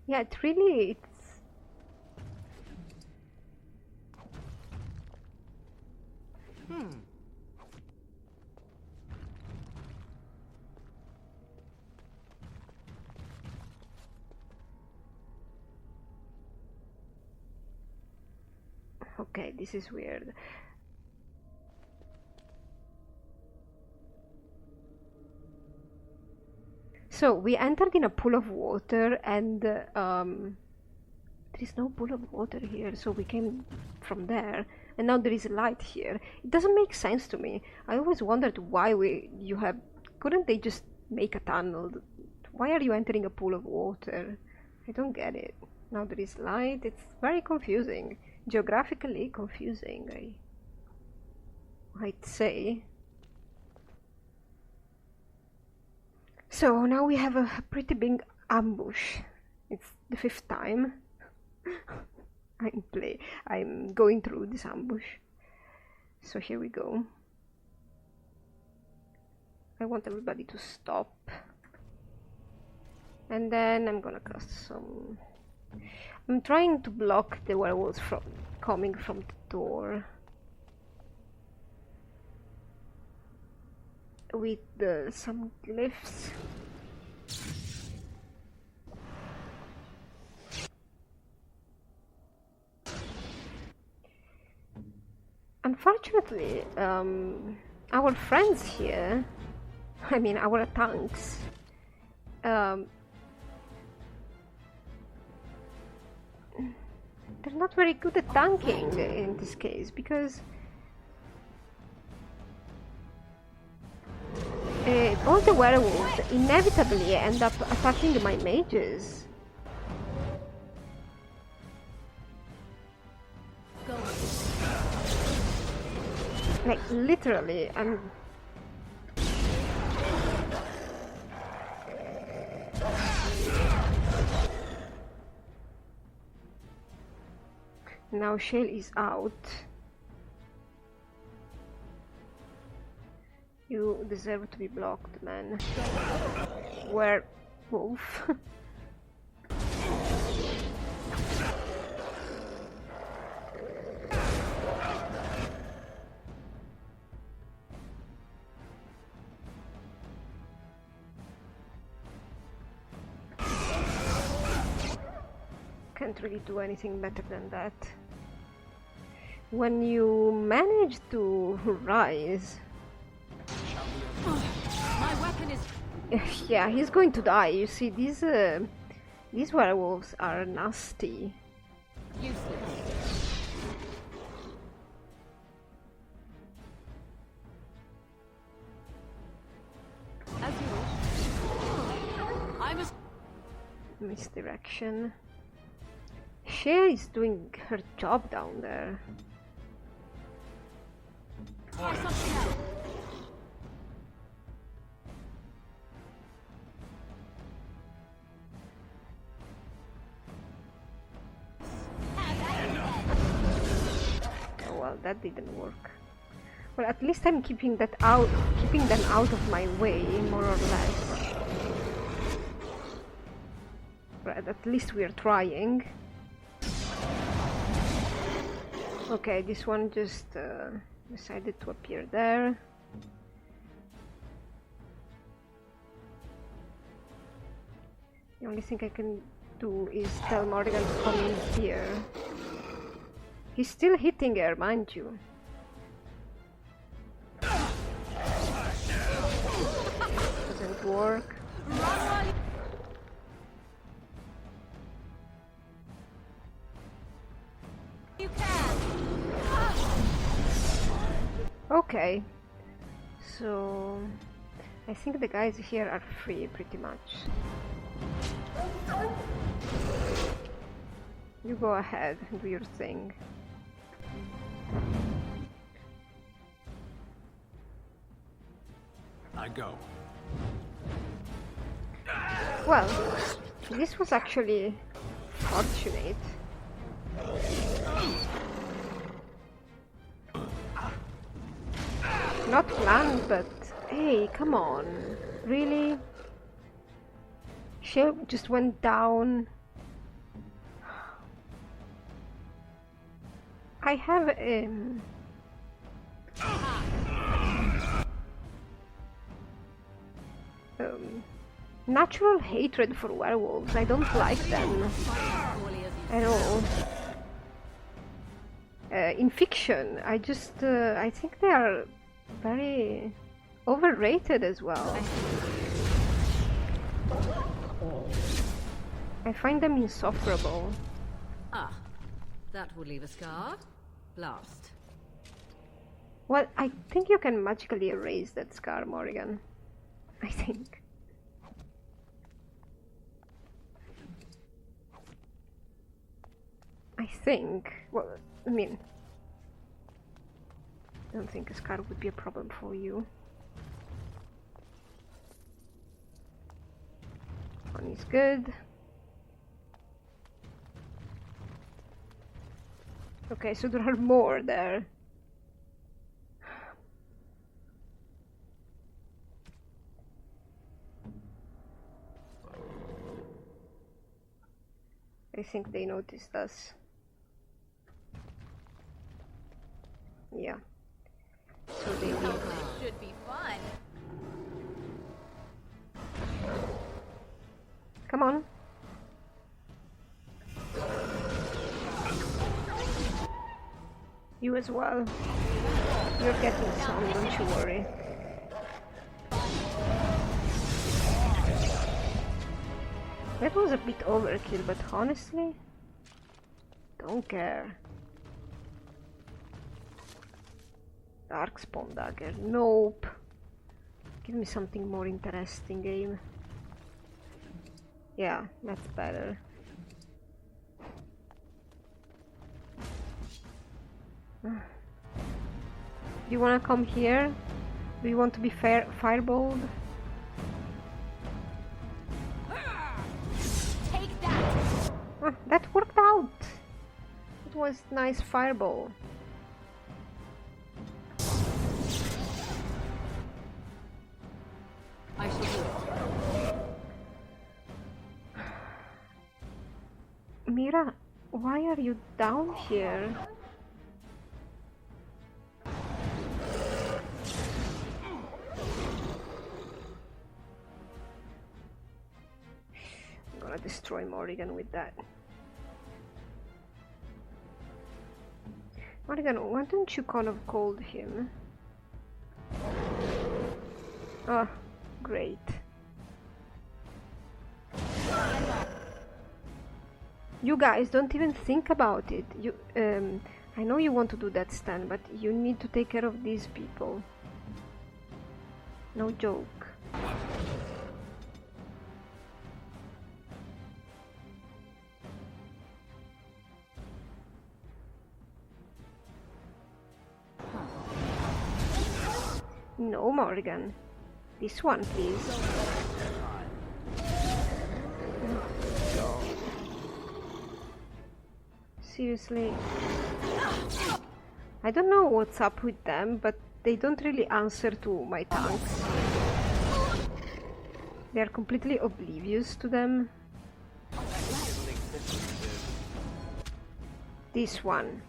Yeah, it really, it's... Okay, this is weird. So we entered in a pool of water, and there is no pool of water here, so we came from there, and now there is light here. It doesn't make sense to me. I always wondered why couldn't they just make a tunnel? Why are you entering a pool of water? I don't get it. Now there is light. It's very confusing. Geographically confusing, I'd say. So now we have a pretty big ambush. It's the 5th time I'm going through this ambush. So here we go. I want everybody to stop. And then I'm gonna cast some... I'm trying to block the werewolves from coming from the door. With some glyphs. Unfortunately, our friends here, I mean our tanks, they're not very good at tanking in this case, because all the werewolves inevitably end up attacking my mages. Like, literally, I'm... Now Shale is out. You deserve to be blocked, man. Werewolf. Can't really do anything better than that. When you manage to rise... My weapon is... Yeah, he's going to die. You see, these werewolves are nasty. Useless. As you wish. I must... Misdirection. Shale is doing her job down there. Try something else. Oh, well, that didn't work. Well, at least I'm keeping them out of my way, more or less. Right, at least we're trying. Okay, this one just decided to appear there. The only thing I can do is tell Morrigan to come in here. He's still hitting her, mind you. Doesn't work. You can. Okay, so I think the guys here are free pretty much. You go ahead and do your thing. I go. Well, this was actually fortunate. Not planned, but hey, come on. Really? She just went down I have natural hatred for werewolves. I don't like them at all. In fiction, I think they are very overrated as well. I find them insufferable. Ah, that will leave a scar. Blast. Well, I think you can magically erase that scar, Morrigan. I think. Well, I mean, I don't think a scar would be a problem for you. One is good. Okay, so there are more there. I think they noticed us. Yeah. So they did. This should be fun. Come on. You as well. You're getting some, don't you worry. That was a bit overkill, but honestly, don't care. Darkspawn dagger, nope. Give me something more interesting, game. Yeah, that's better. Do you wanna come here? Do you want to be fireballed? Take that. That worked out! It was nice fireball. I shall do it. Mira, why are you down here? I'm gonna destroy Morrigan with that. Morrigan, why don't you kind of call him? Oh, great. You guys don't even think about it. I know you want to do that stand, but you need to take care of these people. No joke. No, Morrigan. This one, please. Seriously. I don't know what's up with them, but they don't really answer to my tanks. They are completely oblivious to them. This one.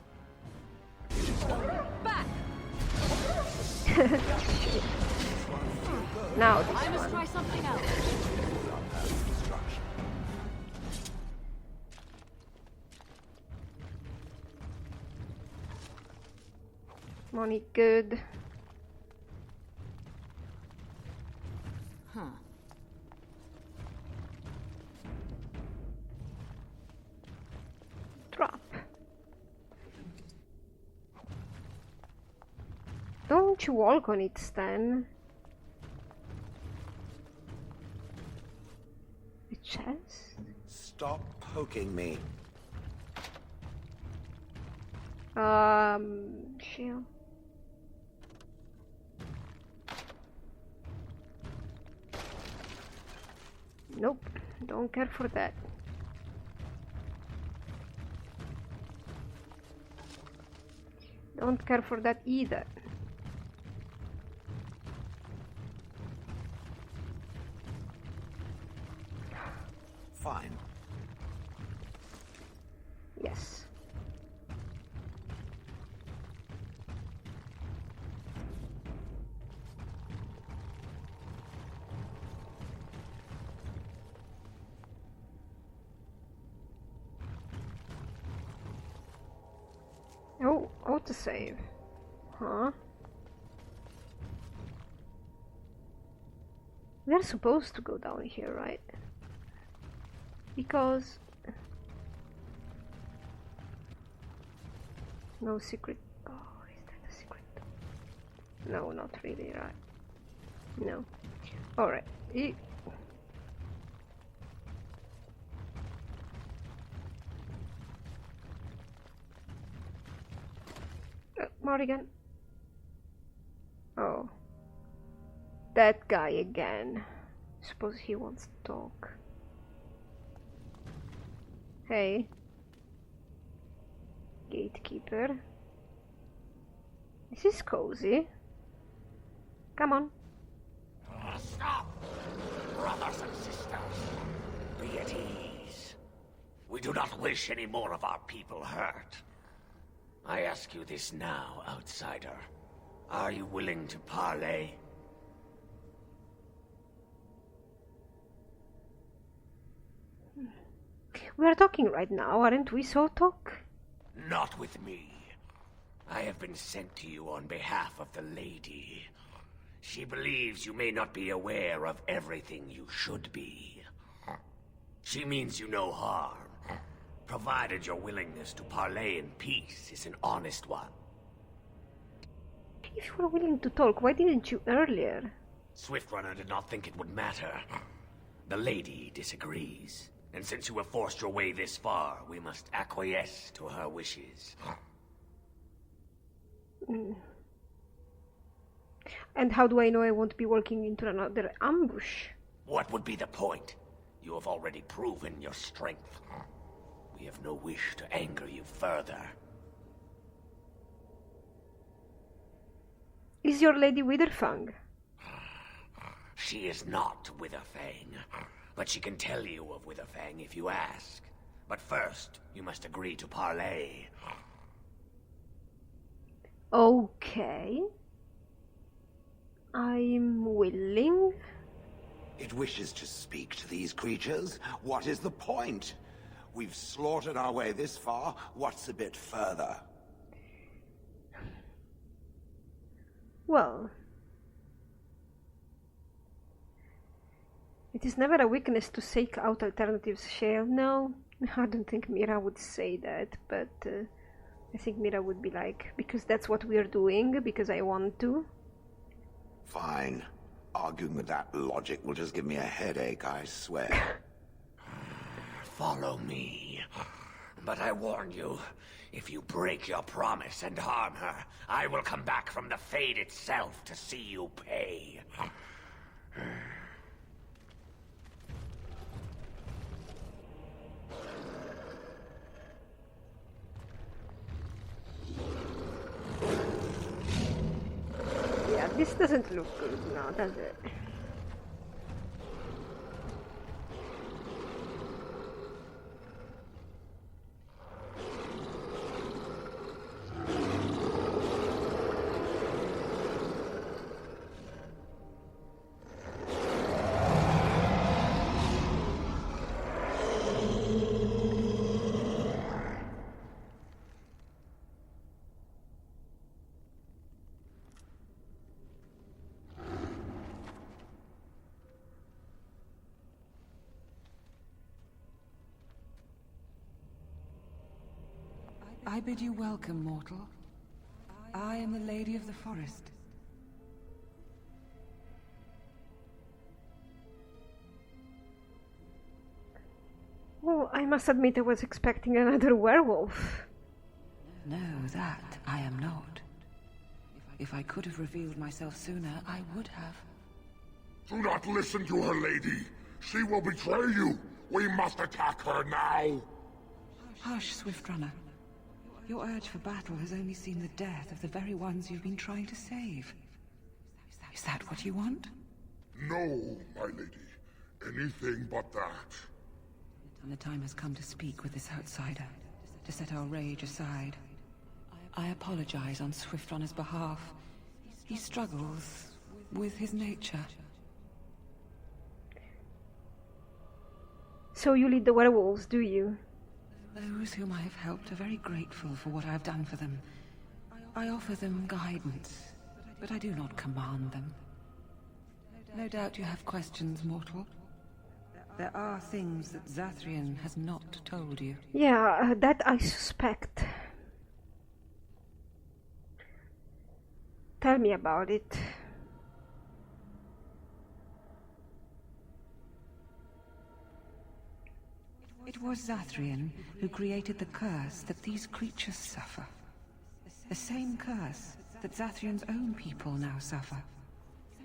Back. Now this I must one. try something else. Money good. Huh. Drop. Don't you walk on it, Stan. The chest? Stop poking me. Shield. Nope, don't care for that. Don't care for that either. Fine. Yes. to save. Huh? We are supposed to go down here, right? Because... no secret... oh, is that a secret? No, not really, right? No. Alright. Morrigan. Oh. That guy again. Suppose he wants to talk. Hey. Gatekeeper. This is cozy. Come on. Stop! Brothers and sisters, be at ease. We do not wish any more of our people hurt. I ask you this now, outsider. Are you willing to parley? We are talking right now, aren't we? So talk. Not with me. I have been sent to you on behalf of the lady. She believes you may not be aware of everything you should be. She means you no harm, provided your willingness to parley in peace is an honest one. If you were willing to talk, why didn't you earlier? Swiftrunner did not think it would matter. The lady disagrees. And since you have forced your way this far, we must acquiesce to her wishes. And how do I know I won't be walking into another ambush? What would be the point? You have already proven your strength. We have no wish to anger you further. Is your lady Witherfang? She is not Witherfang, but she can tell you of Witherfang if you ask. But first, you must agree to parley. Okay. I'm willing. It wishes to speak to these creatures? What is the point? We've slaughtered our way this far. What's a bit further? Well, it is never a weakness to seek out alternatives, Shale. No, I don't think Mira would say that, but I think Mira would be like, because that's what we're doing, because I want to. Fine. Arguing with that logic will just give me a headache, I swear. Follow me. But I warn you, if you break your promise and harm her, I will come back from the Fade itself to see you pay. Yeah, this doesn't look good now, does it? I bid you welcome, mortal. I am the Lady of the Forest. Oh, I must admit I was expecting another werewolf. No, that I am not. If I could have revealed myself sooner, I would have. Do not listen to her, lady. She will betray you. We must attack her now. Hush, Swiftrunner. Your urge for battle has only seen the death of the very ones you've been trying to save. Is that what you want? No, my lady. Anything but that. And the time has come to speak with this outsider, to set our rage aside. I apologize on Swiftrunner's behalf. He struggles with his nature. So you lead the werewolves, do you? Those whom I have helped are very grateful for what I have done for them. I offer them guidance, but I do not command them. No doubt you have questions, mortal. There are things that Zathrian has not told you. Yeah, that I suspect. Tell me about it. It was Zathrian who created the curse that these creatures suffer. The same curse that Zathrian's own people now suffer.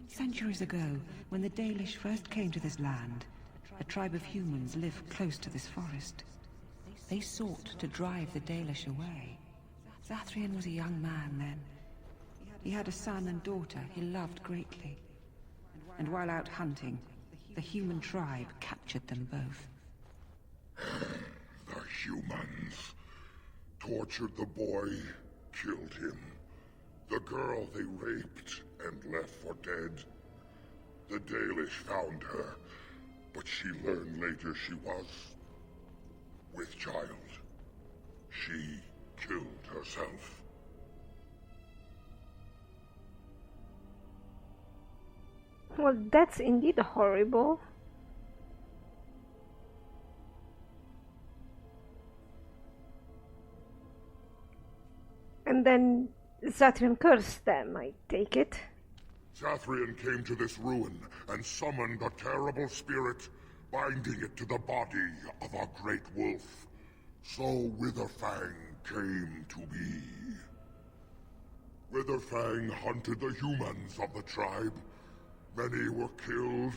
Centuries ago, when the Devilish first came to this land, a tribe of humans lived close to this forest. They sought to drive the Devilish away. Zathrian was a young man then. He had a son and daughter he loved greatly. And while out hunting, the human tribe captured them both. The humans tortured the boy, killed him. The girl they raped and left for dead. The Devilish found her, but she learned later she was with child. She killed herself. Well, that's indeed horrible. And then Zathrian cursed them, I take it. Zathrian came to this ruin and summoned a terrible spirit, binding it to the body of a great wolf. So Witherfang came to be. Witherfang hunted the humans of the tribe. Many were killed,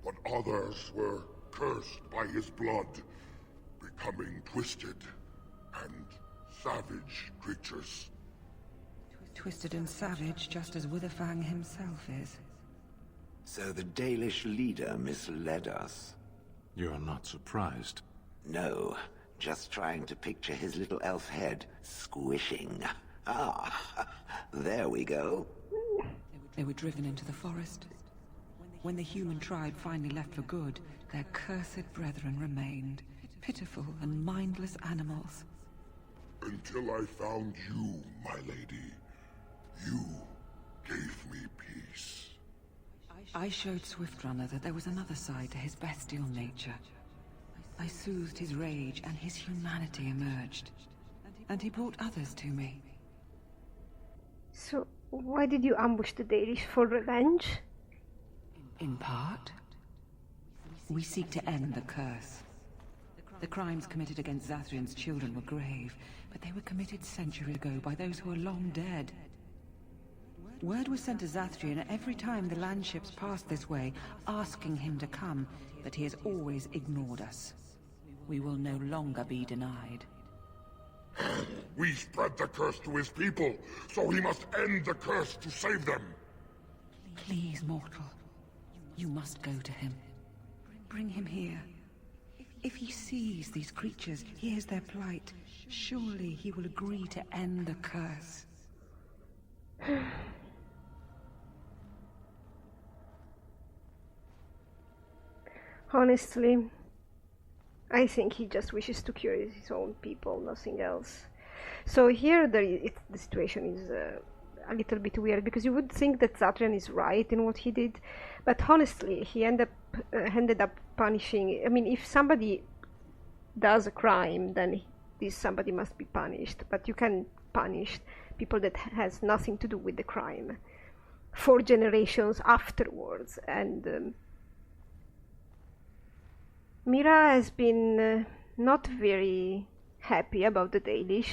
but others were cursed by his blood, becoming twisted and savage creatures. Twisted and savage, just as Witherfang himself is. So the Dalish leader misled us. You're not surprised. No, just trying to picture his little elf head squishing. Ah, there we go. They were driven into the forest. When the human tribe finally left for good, their cursed brethren remained, pitiful and mindless animals. Until I found you, my lady. You gave me peace. I showed Swiftrunner that there was another side to his bestial nature. I soothed his rage and his humanity emerged. And he brought others to me. So, why did you ambush the Dalish? For revenge? In part. We seek to end the curse. The crimes committed against Zathrian's children were grave, but they were committed centuries ago by those who are long dead. Word was sent to Zathrian every time the landships passed this way, asking him to come, but he has always ignored us. We will no longer be denied. We spread the curse to his people, so he must end the curse to save them. Please, mortal. You must go to him. Bring him here. If he sees these creatures, hears their plight, surely he will agree to end the curse. Honestly, I think he just wishes to cure his own people, nothing else. So here the situation is a little bit weird, because you would think that Zathrian is right in what he did, but honestly, he ended up punishing. I mean, if somebody does a crime, then this somebody must be punished, but you can punish people that has nothing to do with the crime for generations afterwards. And Mira has been not very happy about the Dalish.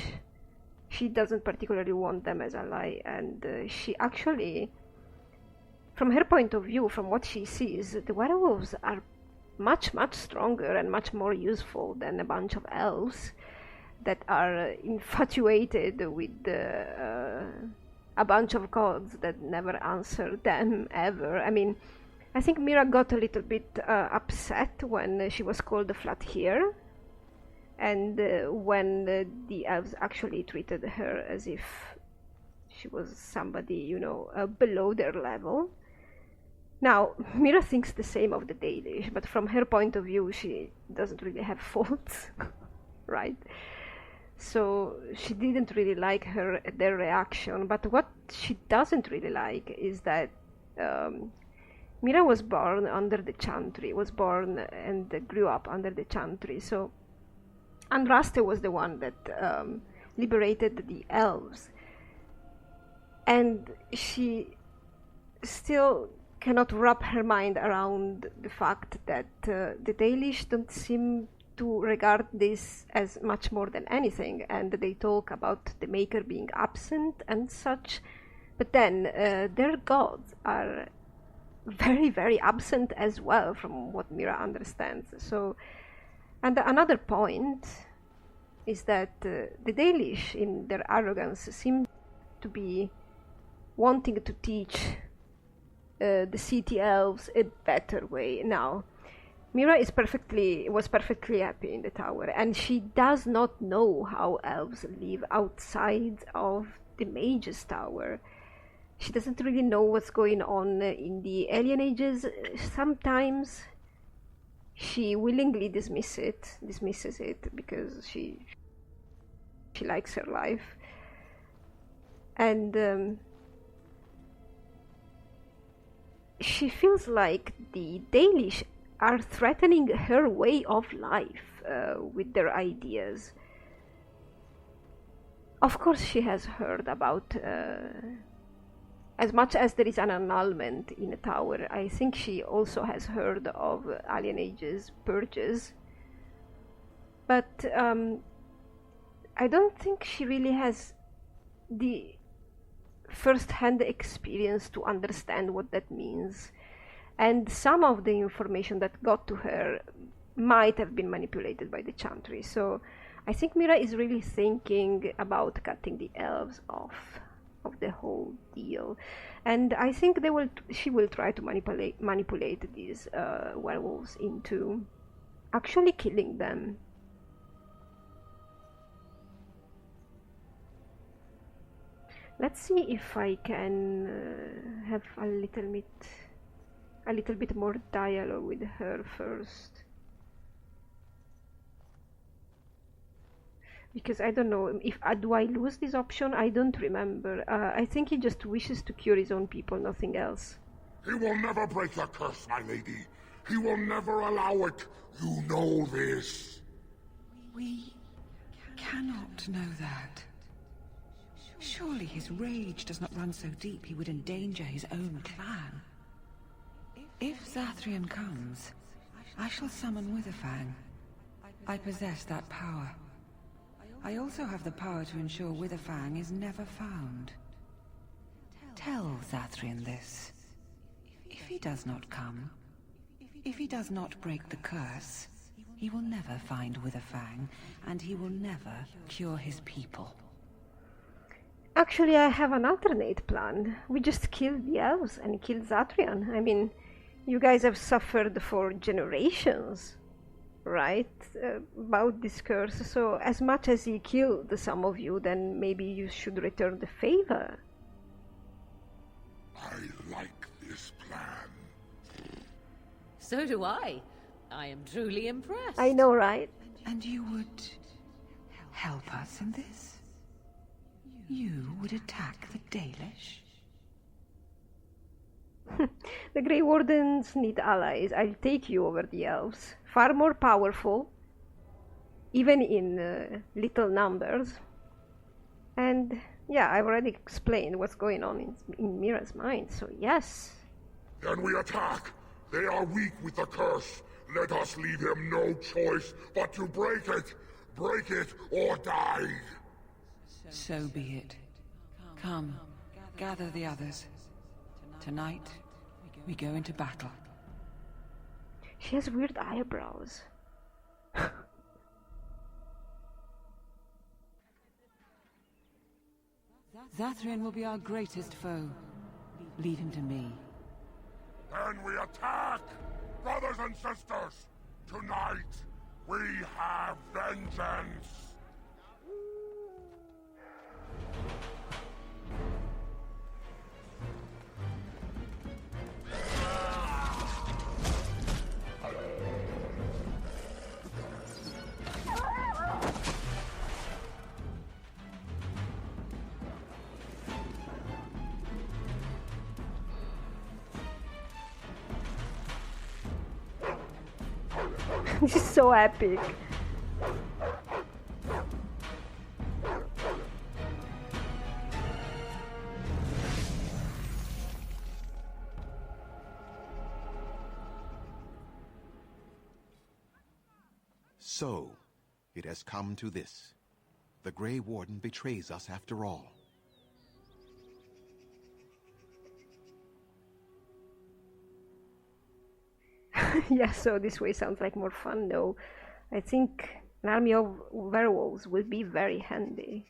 She doesn't particularly want them as ally, and she actually, from her point of view, from what she sees, the werewolves are much stronger and much more useful than a bunch of elves that are infatuated with a bunch of gods that never answer them ever. I mean, I think Mira got a little bit upset when she was called the Flat Hair, and when the elves actually treated her as if she was somebody, you know, below their level. Now, Mira thinks the same of the Dalish, but from her point of view, she doesn't really have faults, right? So she didn't really like their reaction. But what she doesn't really like is that Mira was born under the Chantry, was born and grew up under the Chantry. So Andraste was the one that liberated the elves. And she still cannot wrap her mind around the fact that the Dalish don't seem to regard this as much more than anything, and they talk about the Maker being absent and such, but then their gods are very, very absent as well, from what Mira understands. So, and another point is that the Dalish, in their arrogance, seem to be wanting to teach the city elves a better way. Now, Mira was perfectly happy in the tower, and she does not know how elves live outside of the Mage's tower. She doesn't really know what's going on in the alien ages. Sometimes she willingly dismisses it because she likes her life. And she feels like the Dalish are threatening her way of life with their ideas. Of course, she has heard about, as much as there is an annulment in a tower, I think she also has heard of Alien Age's purges. But I don't think she really has the first-hand experience to understand what that means. And some of the information that got to her might have been manipulated by the Chantry. So I think Mira is really thinking about cutting the elves off of the whole deal. And I think she will try to manipulate these werewolves into actually killing them. Let's see if I can have a little bit more dialogue with her first. Because I don't know if do I lose this option? I don't remember. I think he just wishes to cure his own people, nothing else. He will never break the curse, my lady. He will never allow it. You know this. We cannot know that. Surely his rage does not run so deep he would endanger his own clan. If Zathrian comes, I shall summon Witherfang. I possess that power. I also have the power to ensure Witherfang is never found. Tell Zathrian this. If he does not come, if he does not break the curse, he will never find Witherfang, and he will never cure his people. Actually, I have an alternate plan. We just kill the elves and kill Zathrian. I mean, you guys have suffered for generations, right, about this curse. So as much as he killed some of you, then maybe you should return the favor. I like this plan. So do I. I am truly impressed. I know, right? And you would help us in this? You would attack the Dalish? The Grey Wardens need allies. I'll take you over the elves. Far more powerful, even in little numbers. And yeah, I've already explained what's going on in Mira's mind, so yes. Then we attack. They are weak with the curse. Let us leave him no choice but to break it. Break it or die. So be it. Come, gather the others. Tonight, we go into battle. She has weird eyebrows. Zathrian will be our greatest foe. Leave him to me. Then we attack! Brothers and sisters, tonight we have vengeance! This is so epic. So, it has come to this. The Grey Warden betrays us after all. Yeah, so this way sounds like more fun though. I think an army of werewolves will be very handy.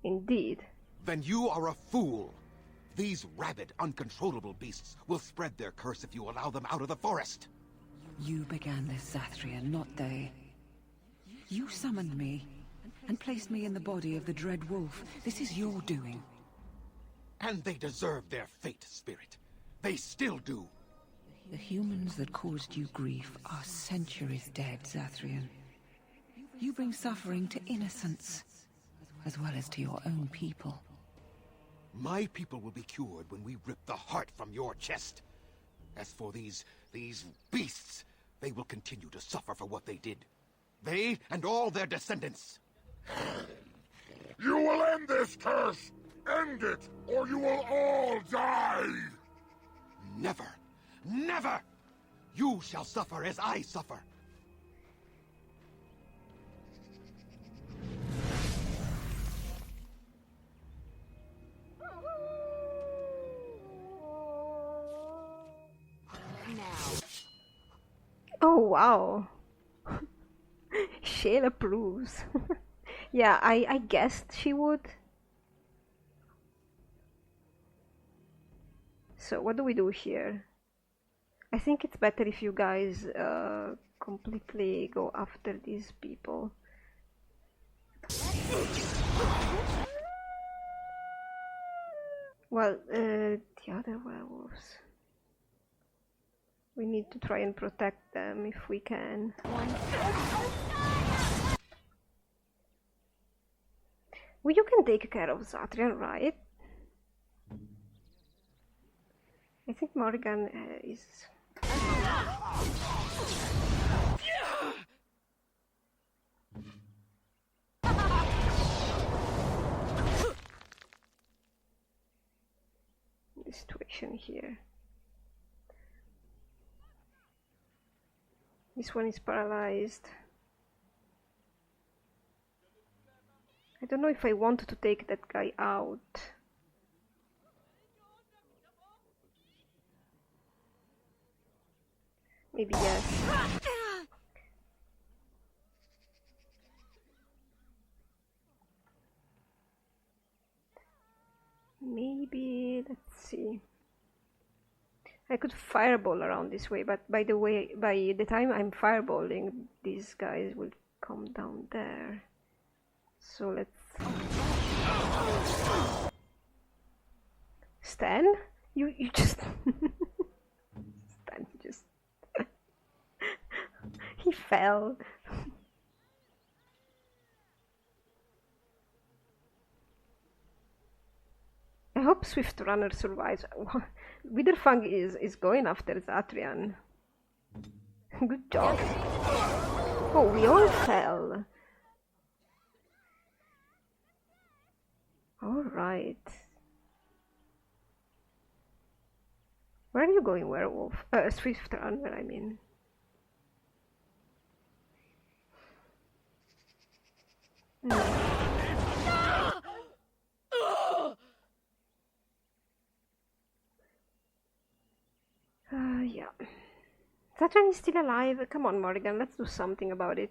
Indeed. Then you are a fool! These rabid, uncontrollable beasts will spread their curse if you allow them out of the forest! You began this, Zathrian, not they. You summoned me, and placed me in the body of the Dread Wolf. This is your doing. And they deserve their fate, Spirit. They still do. The humans that caused you grief are centuries dead, Zathrian. You bring suffering to innocents, as well as to your own people. My people will be cured when we rip the heart from your chest. As for these beasts, they will continue to suffer for what they did. They and all their descendants. You will end this curse! End it, or you will all die! Never! Never! You shall suffer as I suffer. Oh wow. Shale approves. Yeah, I guessed she would. So what do we do here? I think it's better if you guys completely go after these people. Well, the other werewolves. We need to try and protect them if we can. Well, you can take care of Zathrian, right? I think Morrigan is... the situation here. This one is paralyzed. I don't know if I want to take that guy out. Maybe yes. Maybe, let's see. I could fireball around this way, but by the time I'm fireballing, these guys will come down there. So let's... Stan? You just... Stan just... He fell. I hope Swift Runner survives. Witherfang is going after Zathrian. Good job. Oh, we all fell. Alright. Where are you going, werewolf? Swift Runner, I mean. Yeah. Zathrian is still alive. Come on, Morrigan, let's do something about it.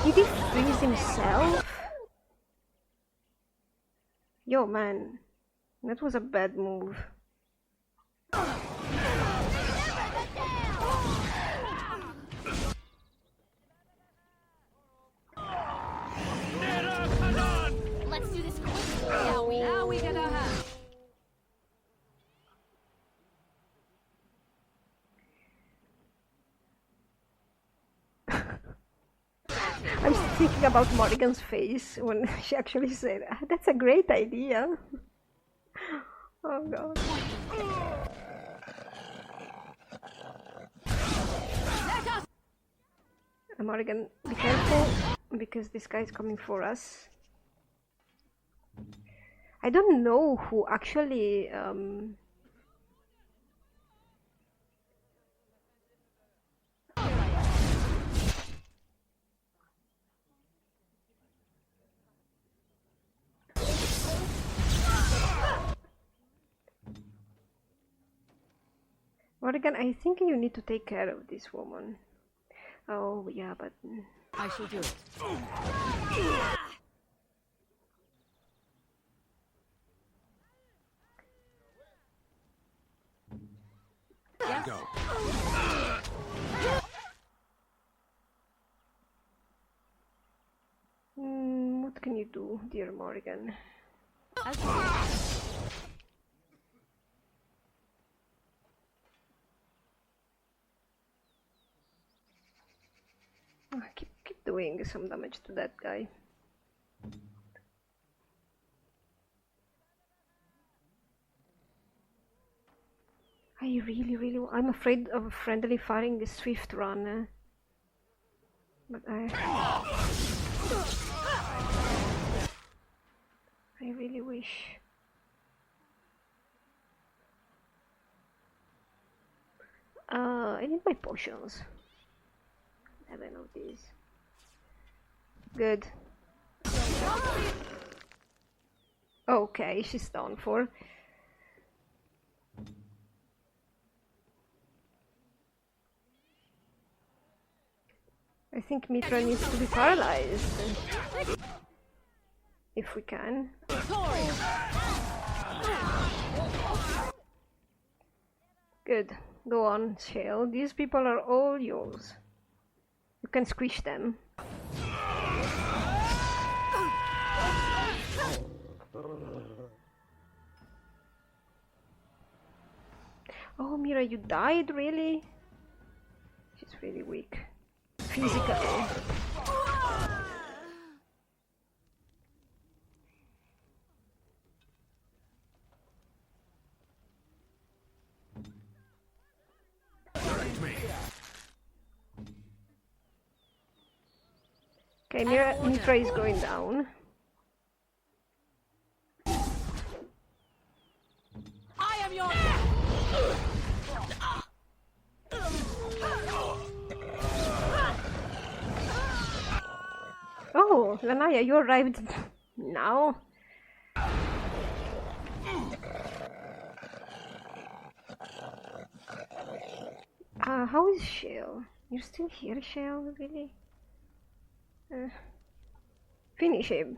Did he freeze himself? Yo, man. That was a bad move. Let's do this quickly. Now we get our hand. I'm thinking about Morrigan's face when she actually said, "Ah, that's a great idea." Oh god. Morrigan, be careful, because this guy is coming for us. I don't know who actually Morrigan, I think you need to take care of this woman. Oh yeah, but I shall do it. Yes. Go. What can you do, dear Morrigan? Keep doing some damage to that guy. I really I'm afraid of friendly firing the swift run. But I really wish. I need my potions. 11 of these. Good. Okay, she's done for. I think Mitra needs to be paralyzed. If we can. Good. Go on, Shale. These people are all yours. You can squish them. Oh, Mira, you died, really? She's really weak. Physically. Okay, Mitra is going down. I am your. Oh, Lanaya, you arrived now. How is Shale? You're still here, Shale? Really? Finish him.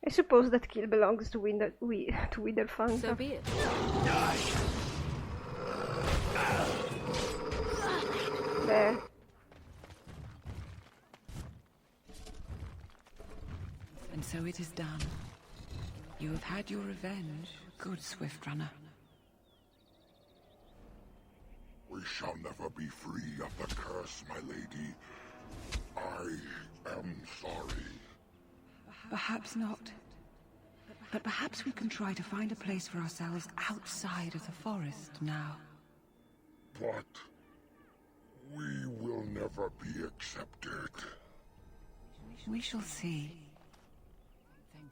I suppose that kill belongs to Witherfang. So be it. There. And so it is done. You have had your revenge, good Swift Runner. We shall never be free of the curse, my lady. I am sorry. Perhaps not. But perhaps we can try to find a place for ourselves outside of the forest now. But we will never be accepted. We shall see.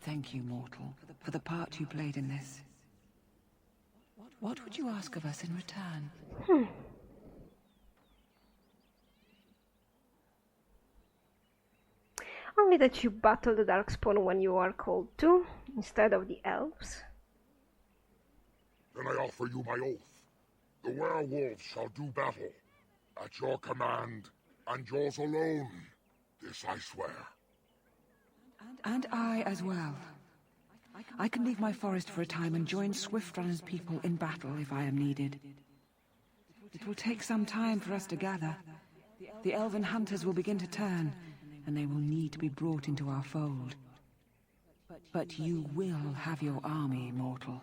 Thank you, mortal, for the part you played in this. What would you ask of us in return? Only that you battle the Darkspawn when you are called to, instead of the elves. Then I offer you my oath. The werewolves shall do battle. At your command, and yours alone. This I swear. And I as well. I can leave my forest for a time and join Swift Runner's people in battle if I am needed. It will take some time for us to gather. The elven hunters will begin to turn, and they will need to be brought into our fold. But you will have your army, mortal.